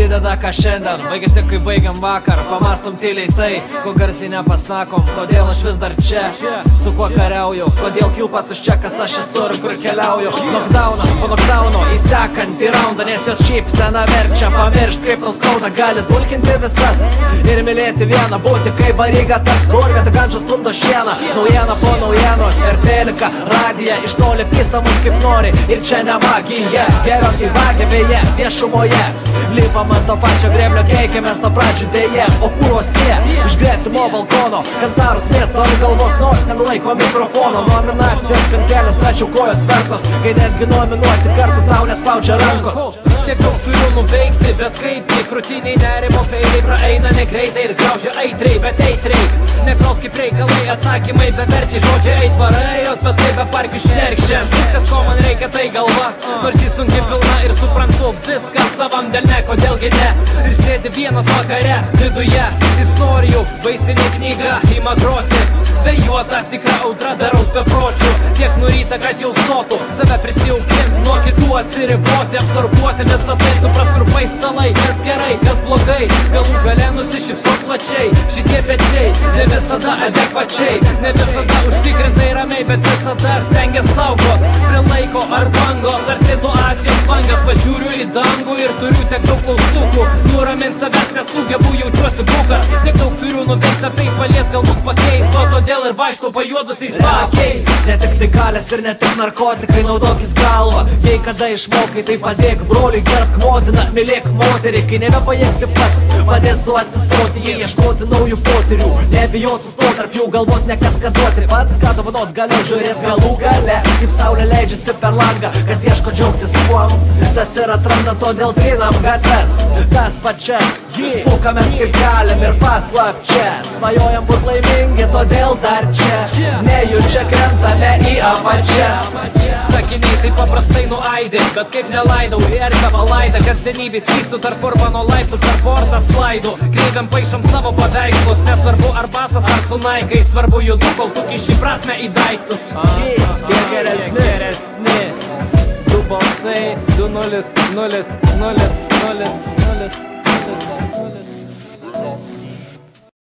prasideda ką šiandien, baigėsi kai baigiam vakar. Pamastom tyliai tai, ko garsiai nepasakom. Kodėl aš vis dar čia, su kuo kariauju, kodėl kilpa tuščia, kas aš esu ir kur keliauju. Knockdownas po knockdowno į sekantį raundą, nes jos šiaip sena verčia pamiršt, kaip tau skauda, gali dulkinti visas ir mylėti vieną, būti kaip varyga tas, kur vietą ganžas stumdo šieną. Naujiena po naujienos, per teliką, radiją, iš toli pisa mus kaip nori. Ir čia ne magija, geriausiai vagia beje, viešumoje. Lipam ant to pačio grėblio, keikėmės nuo pradžių dėje. O kūros tie, iš gretimo balkono, kancarus mėto ant galvos, nors nenulaiko mikrofono. Nominacijos penkelės, tačiau kojos vertos, kai netgi nominuoti kartu tau nespaudžia rankos. Tiek daug turiu nuveikti, bet kaip tai krūtiniai nerimo peiliai praeina negreitai ir graužia aitriai, bet eitreik. Neklaus kaip reikalai, atsakymai beverčiai, žodžiai eitvarai, jos bet kaip be parkių šnerkščiam. Viskas ko man reikia tai galva, nors jis sunkiai pilna ir suprantu viską savam delne, kodėlgi ne. Ir sėdi vienas vakare, viduje istorijų, vaizdinė knyga ima groti. Vėjuota tikra audra daraus bepročių, tiek nuryta, kad jau sotų save prisijaukint, nuo kitų atsiriboti, absorbuoti visą tai, supras kur paistalai, kas gerai, kas blogai, galų gale nusišypsot plačiai, šitie pečiai, ne visada adekvačiai, ne visada užtikrintai ramiai, bet visada stengia saugot, prie laiko ar bangos, ar situacijos bangas, pažiūriu į dangų ir turiu tiek daug klaustukų, nuramint savęs nesugebu, jaučiuosi bukas, tiek daug turiu nuveikta, bei palies galbūt pakeis, o todėl ir vaikšto pajuodusiais bakiais. Ne tik tai kalės ir ne tik narkotikai, naudokis galvą, jei kada išmokai, tai padėk broliui, gerbk motiną, mylėk moterį, kai nebepajėgsi pats, padės tu atsistoti, jei ieškoti naujų potyrių, nebijot sustot tarp jų, galvot nekaskaduoti pats, ką dovanot galiu, žiūrėt galų gale, kaip saulė leidžiasi per langą, kas ieško džiaugtis kuom, tas ir atranda, todėl trinam gatves, tas pačias, sukamės kaip galim ir paslapčia, svajojam būt laimingi, todėl dar čia, nejučia krentame į apačią. Sakiniai taip paprastai nuaidė, bet kaip nelaidau į erką valaidą, kasdienybės vystų tarp urbano laiptų, per portą slaidų, kreiviam paišom savo paveikslus, nesvarbu ar basas ar su naikai, svarbu judu, kol tu kiši prasme į daiktus. Tie geresni, Du balsai, 2-0, 0-0, 0-0, 0-0.